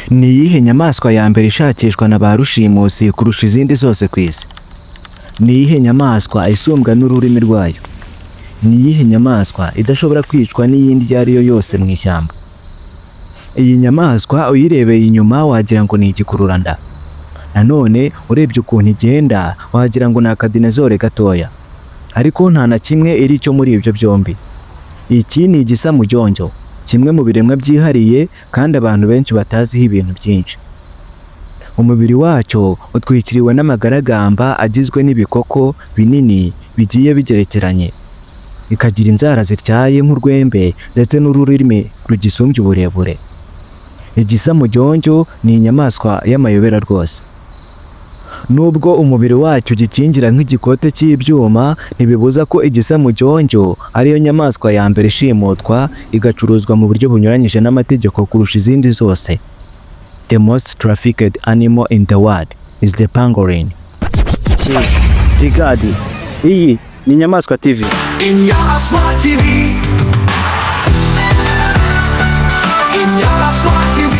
Ni iyihe nyamaswa ya mbere ishakishwa na ba rushimusi kurusha izindi zose ku isi? Ni iyihe nyamaswa isumbwa n'ururimi rwayo? Ni iyihe nyamaswa idashobora kwicwa n'iyindi iyo ari yo yose mu ishyamba? Iyi nyamaswa uyirebeye inyuma wagira ngo ni igikururanda. Nanone urebye ukuntu igenda wagira ngo ni akadinezore gatoya. Ariko nta na kimwe iri cyo muri ibyo byombi. Iki ni igisamujonjo, kimwe mu biremwa byihariye kandi abantu benshi bataziho ibintu byinshi. Umubiri wacyo utwikiriwe n'amagaragamba agizwe n'ibikoko binini bigiye bigerekeranye, ikagira inzara zityaye nk'urwembe ndetse n'ururimi rugisumbye uburebure. Igisamujonjo ni inyamaswa y'amayobera rwose. Nubwo umubiri wacyo gikingira nk'igikote cy'ibyuma, ntibibuza ko igisamujonjo ariyo nyamaswa ya mbere ishimutwa igacuruzwa mu buryo bunyuranyije n'amategeko kurusha izindi zose. The most trafficked animal in the world is the pangolin. Digadi, iyi ni Inyamaswa TV. Inyamaswa TV. Inyamaswa TV.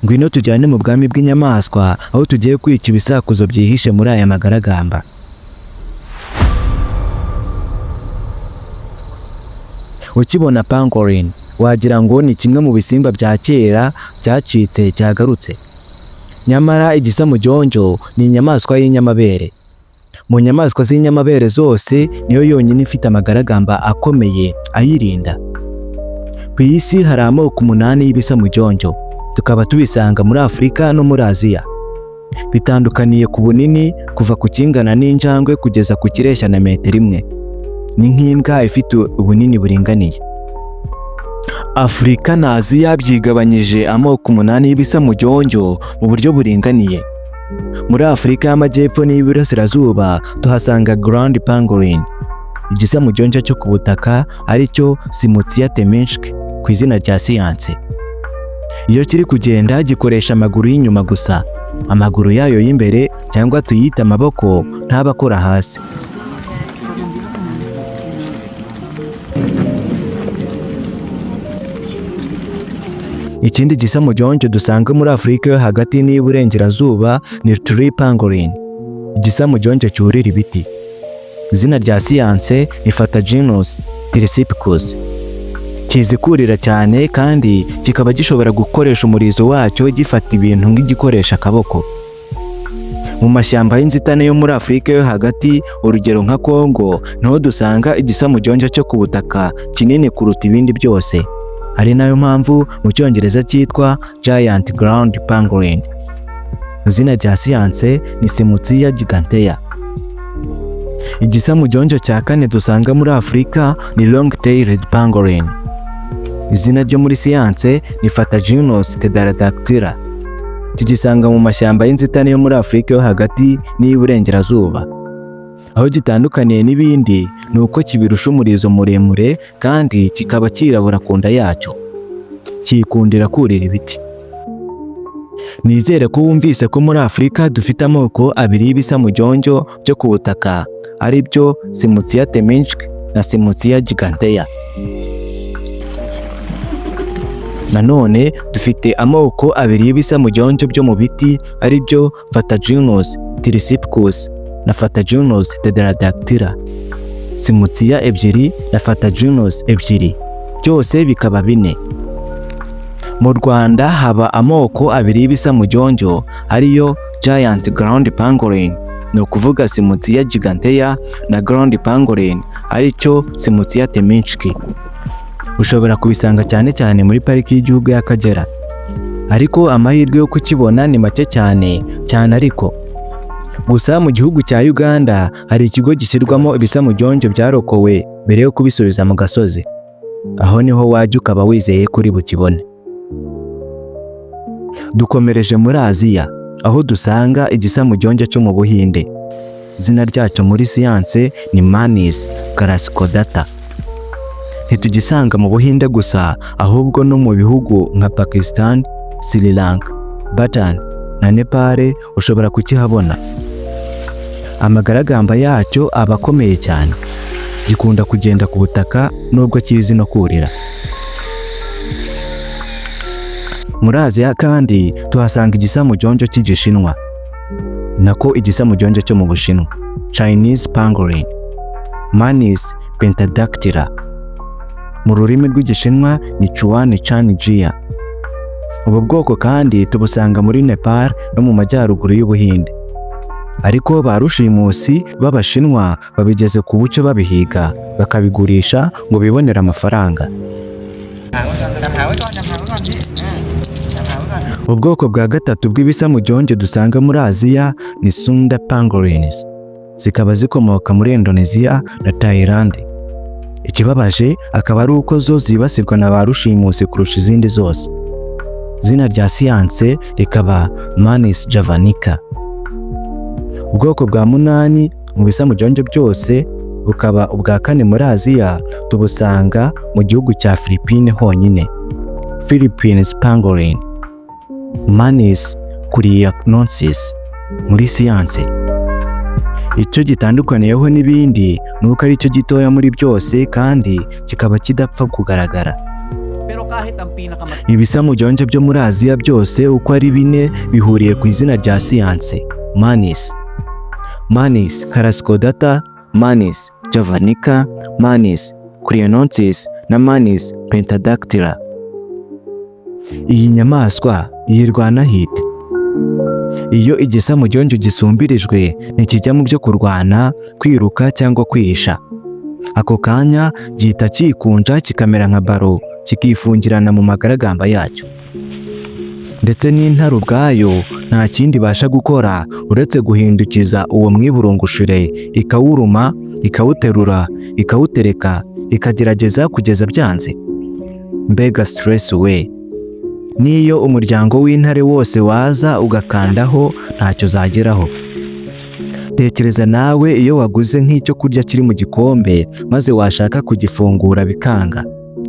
Ngwino tujyane mu bwami bw'inyamaswa aho tugiye kwica ibisakuzo byihishe muri aya magaragamba. Ukibona pangolin wagira ngo ni kimwe mu bisimba bya kera byacitse cyagarutse. Nyamara igisamujonjo ni inyamaswa y'inyamabere. Mu nyamaswa z'inyamabere zose niyo yonyine ifite amagaragamba akomeye ayirinda. Ku isi hari amoko 8 y'ibisamujonjo, tukaba tubisanga muri Afurika no muri Aziya. Bitandukaniye ku bunini kuva ku kingana n'injangwe kugeza ku kireshya na metero 1. Ni nk'imbwa ifite ubunini buringaniye. Afurika na Aziya byigabanyije amoko 8 y'ibisamujonjo mu buryo buringaniye. Muri Afurika y'Amajyepfo n'Iburasirazuba tuhasanga Grand Pangolin, igisamujonjo cyo ku butaka aricyo Simutia teminshki ku izina rya siyanse. Iyo kiri kugenda gikoresha amaguru y'inyuma gusa, amaguru yayo y'imbere cyangwa tuyita amaboko ntaba akora hasi. Ikindi gisamujonjo dusanga muri Afurika yo hagati n'Iburengerazuba ni Tree Pangolin, igisamujonjo cyurira ibiti. Izina rya siyanse ni Phatagenus trisipicus. Kizi kurira cyane kandi kikaba gishobora gukoresha umurizo wacyo gifata ibintu nk'igikoresha akaboko. Mu mashyamba y'inzitane yo muri Afurika yo hagati, urugero nka Kongo, niho dusanga igisamujonjo cyo ku butaka kinini kuruta ibindi byose. Ari nayo mpamvu mu Cyongereza cyitwa Giant Ground Pangolin. Izina rya siyanse ni Simutia gigantea. Igisamujonjo cya kane dusanga muri Afurika ni Long-tailed Pangolin. Izina ryo muri siyanse ni Phatagenus tetradathyra. Tugisanga mu mashyamba y'inzitane yo muri Afurika yo hagati n'Iburengerazuba. Aho gitandukaniye n'ibindi ni uko kibirusha umurizo muremure kandi kikaba kirabura ku nda yacyo. Kikundira kurira ibiti. Nizere ko wumvise ko muri Afurika dufite amoko 2 y'ibisamujonjo byo ku butaka, ari byo Simutia teminshki na Simutia gigantea. Nanone dufite amoko 2 y'ibisamujonjo byo mu biti, ari byo Phatagenus trisipicus na Phatagenus tetradathyra. Simutia 2 na Phatagenus 2, byose bikaba 4. Mu Rwanda haba amoko 2 y'ibisamujonjo, ariyo Giant Ground Pangolin, ni ukuvuga Simutia gigantea, na Ground Pangolin aricyo Simutia teminshki. Ushobora kubisanga cyane cyane muri pariki y'igihugu y'Akagera, ariko amahirwe yo kukibona ni make cyane ariko. Gusa mu gihugu cya Uganda hari ikigo gishyirwamo ibisamujonjo byarokowe mbere yo kubisubiza mu gasozi. Aho niho wajya ukaba wizeye kuri bukibone. Dukomereje muri Aziya, aho dusanga igisamujonjo cyo mu Buhinde. Izina ryacyo muri siyanse ni Manis crassicodata. Ntitugisanga mu Buhinde gusa, ahubwo no mu bihugu nka Pakistan, Sri Lanka, Bhutan na Nepal ushobora kukihabona. Amagaragamba yacyo aba akomeye cyane. Gikunda kugenda ku butaka nubwo kizi no kurira. Muri Aziya kandi tuhasanga igisamujonjo cy'igishinwa, nako igisamujonjo cyo mu Bushinwa, Chinese pangolin, Manis pentadactyla. Mu rurimi rw'igishinwa ni Chuan Chan Jia. Ubu bwoko kandi tubusanga muri Nepal no mu majyaruguru y'Ubuhinde. Ariko ba rushimusi b'Abashinwa babigeze ku buce babihiga bakabigurisha ngo bibonere amafaranga. Ubwoko bwa gatatu bw'ibisamujonjo dusanga muri Aziya ni Sunda pangolins, zikaba zikomoka muri Indonesia na Thailand. Ikibabaje akaba ari uko zo zibasirwa na ba rushimusi kurusha izindi zose. Zina rya siyanse rikaba Manis javanica. Ubwoko bwa munani mu bisamujonjo byose bukaba ubwa kane muri Aziya, tubusanga mu gihugu cya Philippines honyine, Philippines pangolin, Manis kuliacnoensis muri siyanse. Icyo gitandukaniyeho n'ibindi ni uko ari cyo gitoya muri byose kandi kikaba kidapfa kugaragara. Ibisamujonjo byo muri Aziya byose uko ari 4 bihuriye ku izina rya siyanse Manis. Manis crasscaudata, Manis javanica, Manis kuliacnoensis na Manis pentadactyla. Iyi nyamaswa yirwana hite. Iyo igisamujonjo gisumbirijwe ntikijya mu byo kurwana, kwiruka cyangwa kwihisha. Ako kanya gihita kikunja kikamera nka baro, kikifungirana mu magaragamba yacyo. Ndetse n'intare ubwayo nta kindi ibasha gukora uretse guhindukiza uwo mwiburungushire, ikawuruma, ikawuterura, ikawutereka, ikagerageza kugeza byanze. Mbega stress we! Niyo umuryango w'intare wose waza ugakandaho ntacyo zageraho. Tekereza nawe iyo waguze nk'icyo kurya kiri mu gikombe maze washaka kugifungura bikanga,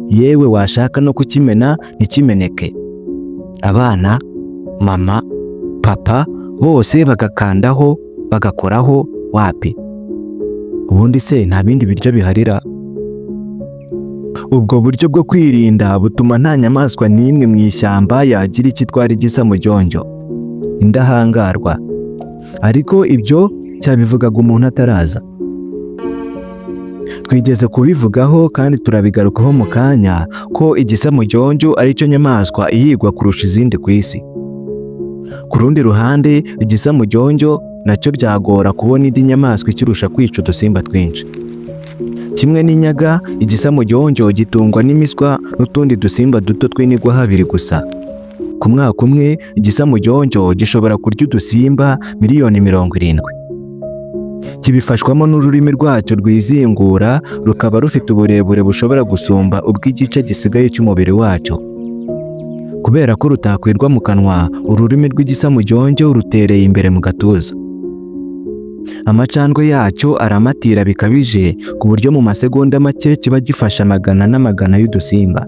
yewe washaka no kukimena ntikimeneke. Abana, mama, papa bose bagakandaho, bagakoraho, wapi. Ubundi se nta bindi biryo biharira? Ubwo buryo bwo kwirinda butuma nta nyamaswa n'imwe mu ishyamba yagira ikitwara igisamujonjo, indahangarwa. Ariko ibyo cyabivugaga umuntu ataraza. Twigeze kubivugaho kandi turabigarukaho mu kanya ko igisamujonjo ari cyo nyamaswa ihigwa kurusha izindi ku isi. Ku rundi ruhande igisamujonjo nacyo byagora kubona indi nyamaswa ikirusha kwica udusimba twinshi. Kimwe n'inyaga, igisamujonjo gitungwa n'imiswa n'utundi dusimba duto tw'inigwa habiri gusa. Ku mwaka umwe igisamujonjo gishobora kurya udusimba miliyoni 70. Kibifashwamo n'ururimi rwacyo rwizingura, rukaba rufite uburebure bushobora gusumba ubw'igice gisigaye cy'umubiri wacyo. Kubera ko rutakwirwa mu kanwa, ururimi rw'igisamujonjo rutereye imbere mu gatuza. Amacandwe yacyo aramatira bikabije ku buryo mu masegonda make kiba gifasha amagana n'amagana y'udusimba.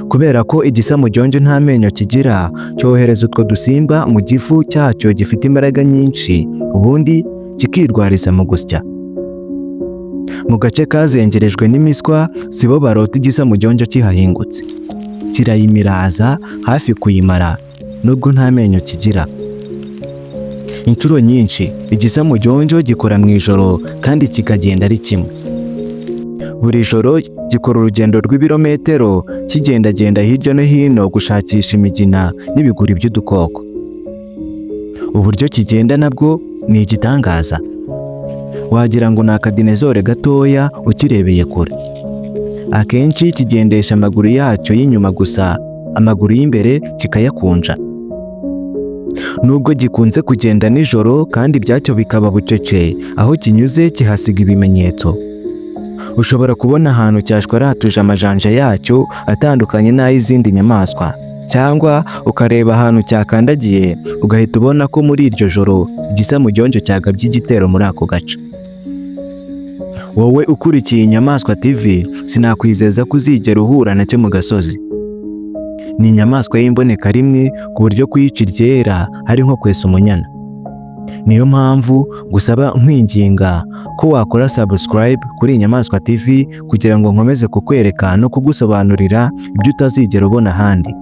Kubera ko igisamujonjo nta menyo kigira, cyohereza utwo dusimba mu gifu cyacyo gifite imbaraga nyinshi, ubundi kikirwariza mu gusya. Mu gace kazengerejwe n'imiswa sibo barota igisamujonjo kihahingutse. Kirayimiraza hafi kuyimara nubwo nta menyo kigira. Inshuro nyinshi igisamujonjo gikora mu ijoro kandi kikagenda ari kimwe. Buri joro gikora urugendo rw'ibirometero kigendagenda hirya no hino gushakisha imigina n'ibiguri by'udukoko. Uburyo kigenda nabwo ni igitangaza. Wagira ngo ni akadinezore gatoya ukirebeye kure. Akenshi kigendesha amaguru yacyo y'inyuma gusa, amaguru y'imbere kikayakunja. Nubwo gikunze kugenda nijoro kandi byacyo bikaba bucece, aho kinyuze kihasiga ibimenyetso. Ushobora kubona ahantu cyashwaratuje amajanja yacyo atandukanye n'ay'izindi nyamaswa, cyangwa ukareba ahantu cyakandagiye ugahita ubona ko muri iryo joro igisamujonjo cyagabye igitero muri ako gace. Wowe ukurikiye Inyamaswa TV, sinakwizeza ko uzigera uhura nacyo mu gasozi. Ni inyamaswa y'imboneka rimwe ku buryo kuyica iryera ari nko kwesa umunyana. Niyo mpamvu gusaba nkwinginga ko wakora subscribe kuri Inyamaswa TV kugira ngo nkomeze kukwereka no kugusobanurira ibyo utazigera ubona ahandi.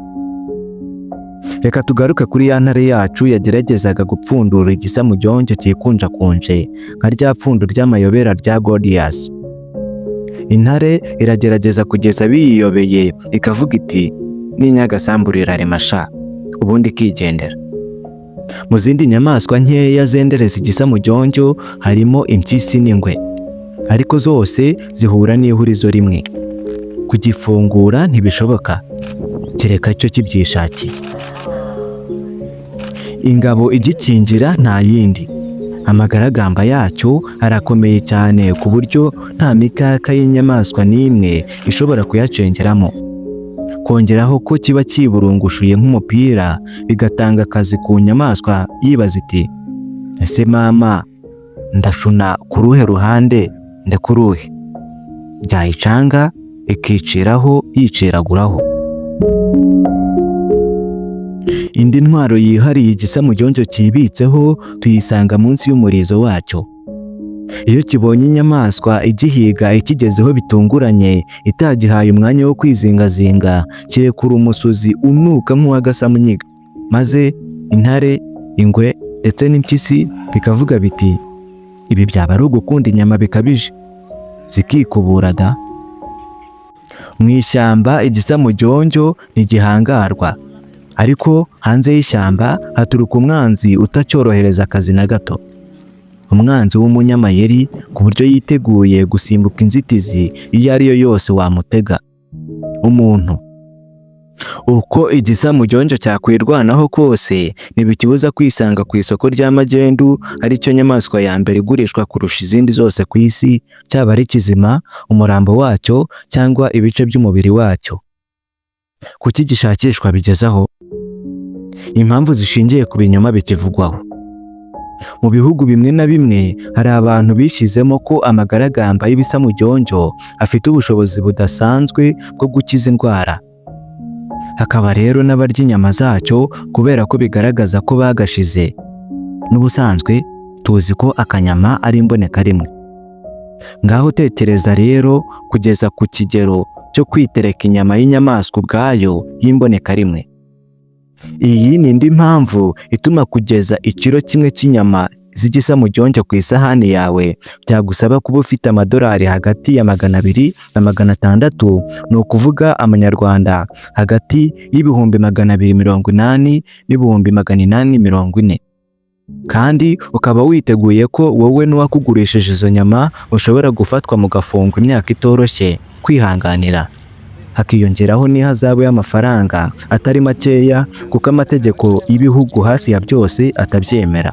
Reka tugaruke kuri ya ntare yacu yageragezaga gupfundura igisamujonjo cyikunjakunje nka rya pfundo ry'amayobera rya Goliath. Intare iragerageza kugeza biyiyobeye ikavuga iti ninyagasamburira remasha ubundi ikigendera. Mu zindi nyamaswa nkeya zendereza igisamujonjo harimo impyisi n'ingwe, ariko zose zihura n'ihurizo rimwe: kugifungura ntibishoboka kereka cyo kibyishakiye. Ingabo igikingira nta yindi, amagaragamba yacyo arakomeye cyane ku buryo nta mikaka y'inyamaswa n'imwe ishobora kuyacengeramo. Kongeraho ko kiba kiburungushuye nk'umupira bigatanga akazi ku nyamaswa yibaza iti ese mama ndashuna ku ruhe ruhande ndekuruhe, byayicanga ikiciraho yiciraguraho. Indi ntwaro yihariye igisamujonjo kibitseho tuyisanga munsi y'umurizo wacyo. Iyo kibonye inyamaswa igihiga ikigezeho bitunguranye itagihaye umwanya wo kwizingazinga, kirekura umusozi unuka nk'uw'agasamunyiga, maze intare, ingwe ndetse n'impyisi bikavuga biti ibi byaba ari ugukunda inyama bikabije, zikikubura da. Mu ishyamba igisamujonjo ntigihangarwa, ariko hanze y'ishyamba haturuka umwanzi utacyorohereza akazi na gato. Umwanzi w'umunyamayeri ku buryo yiteguye gusimbuka inzitizi iyo ari yo yose wamutega: umuntu. Uko igisamujonjo cyakwirwanaho kose ntibikibuza kwisanga ku isoko rya magendu, aricyo nyamaswa ya mbere igurishwa kurusha izindi zose ku isi, cyaba ari kizima, umurambo wacyo cyangwa ibice by'umubiri wacyo. Kuki gishakishwa bigezaho? Impamvu zishingiye ku binyoma bikivugwaho. Mu bihugu bimwe na bimwe hari abantu bishyizemo ko amagaragamba y'ibisamujonjo afite ubushobozi budasanzwe bwo gukiza indwara. Hakaba rero n'abarya inyama zacyo kubera ko bigaragaza ko bagashize. N'ubusanzwe tuzi ko akanyama ari imboneka rimwe. Ngaho tekereza rero kugeza ku kigero cyo kwitereka inyama y'inyamaswa ubwayo y'imboneka rimwe. Iyi ni indi mpamvu ituma kugeza ikiro kimwe cy'inyama z'igisamujonjo ku isahani yawe byagusaba kuba ufite amadolari hagati ya 200 na 600, ni ukuvuga amanyarwanda hagati y'ibihumbi 280 n'ibihumbi 840. Kandi ukaba witeguye ko wowe n'uwakugurishije izo nyama ushobora gufatwa mu gafungwa imyaka itoroshye kwihanganira. Hakiyongeraho n'ihazabu y'amafaranga atari makeya kuko amategeko y'ibihugu hafi ya byose atabyemera.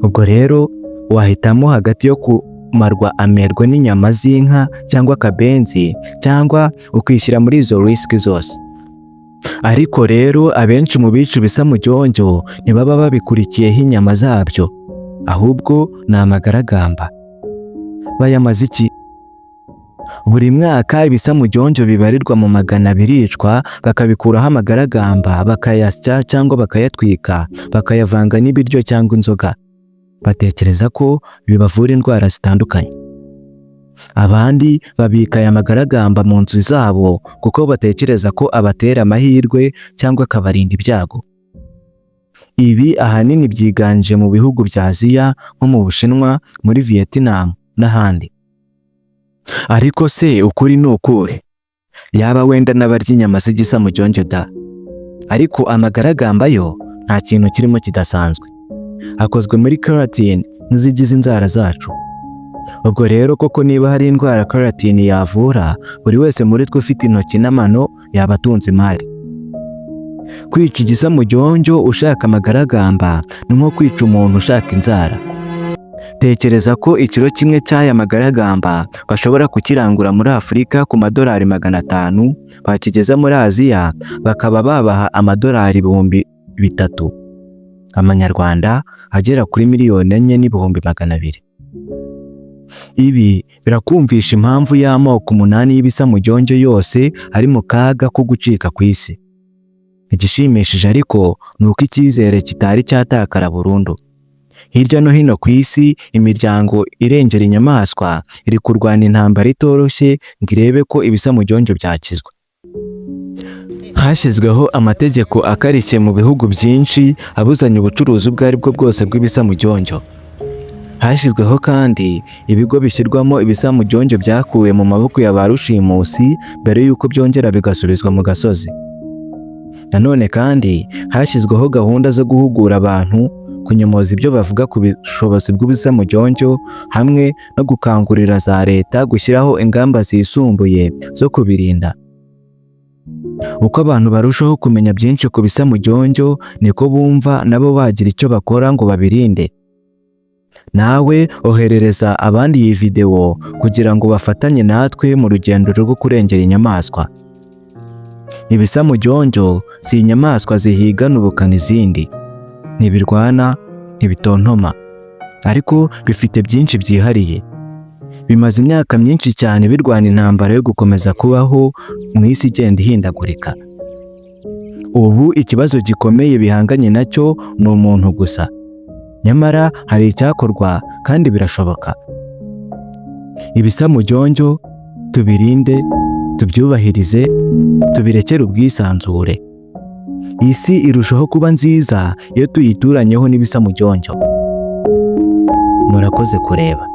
Ubwo rero wahitamo hagati yo kumarwa amerwe n'inyama z'inka cyangwa akabenzi, cyangwa ukishyira muri izo risiki zose. Ariko rero abenshi mu bica ibisamujonjo ntibaba babikurikiyeho inyama zabyo, ahubwo ni amagaragamba. Bayamaze iki? Buri mwaka ibisamujonjo bibarirwa mu 200 biricwa, bakabikuraho amagaragamba, bakayasya cyangwa bakayatwika, bakayavanga n'ibiryo cyangwa inzoga. Batekereza ko bibavura indwara zitandukanye. Abandi babika aya magaragamba mu nzu zabo kuko batekereza ko abatera amahirwe cyangwa akabarinda ibyago. Ibi ahanini byiganje mu bihugu bya Aziya nko mu Bushinwa, muri Vietnam n'ahandi. Ariko se ukuri ni ukuhe? Yaba wenda n'abarya inyama z'igisamujonjo da. Ariko amagaragamba yo nta kintu kirimo kidasanzwe. Akozwe muri keratin nk'izigize inzara zacu. Ubwo rero koko niba hari indwara keratin yavura, buri wese muri twe ufite intoki n'amano yaba atunze imari. Kwica igisamujonjo ushaka amagaragamba ni nko kwica umuntu ushaka inzara. Tekereza ko ikiro kimwe cy'aya magaragamba bashobora kukirangura muri Afurika ku madolari 500, bakigeza muri Aziya bakaba babaha amadolari 3,000, amanyarwanda agera kuri 4,200,000. Ibi birakumvisha impamvu y'amoko 8 y'ibisamujonjo yose ari mu kaga ko gucika ku isi. Igishimishije ariko ni uko icyizere kitari cyatakara burundu. Hirya no hino ku isi imiryango irengera inyamaswa iri kurwana intambara itoroshye ngo irebe ko ibisamujonjo byakizwa. Hashyizweho amategeko akarishye mu bihugu byinshi abuzanya ubucuruzi ubwo ari bwo bwose bw'ibisamuryonjo. Hashyizweho kandi ibigo bishyirwamo ibisamuryonjo byakuwe mu maboko ya ba rushimusi mbere y'uko byongera bigasubizwa mu gasozi. Nanone kandi hashyizweho gahunda zo guhugura abantu kunyomoza ibyo bavuga ku bushobozi bw'ibisamuryonjo hamwe no gukangurira za leta gushyiraho ingamba zisumbuye zo kubirinda. Uko abantu barushaho kumenya byinshi ku bisamuryonjo niko bumva nabo bagira icyo bakora ngo babirinde. Nawe oherereza abandi iyi video kugira ngo bafatanye natwe mu rugendo rwo kurengera inyamaswa. Ibisamuryonjo si inyamaswa zihigana ubukana izindi, ntibirwana, ntibitontoma, ariko bifite byinshi byihariye. Bimaze imyaka myinshi cyane birwana intambara yo gukomeza kubaho mu isi igenda ihindagurika. Ubu ikibazo gikomeye bihanganye nacyo ni umuntu gusa. Nyamara hari icyakorwa kandi birashoboka. Ibisamuryonjo tubirinde, tubyubahirize, tubirekere ubwisanzure. Isi irushaho kuba nziza iyo tuyituranyeho n'ibisamuryonjo. Murakoze kureba.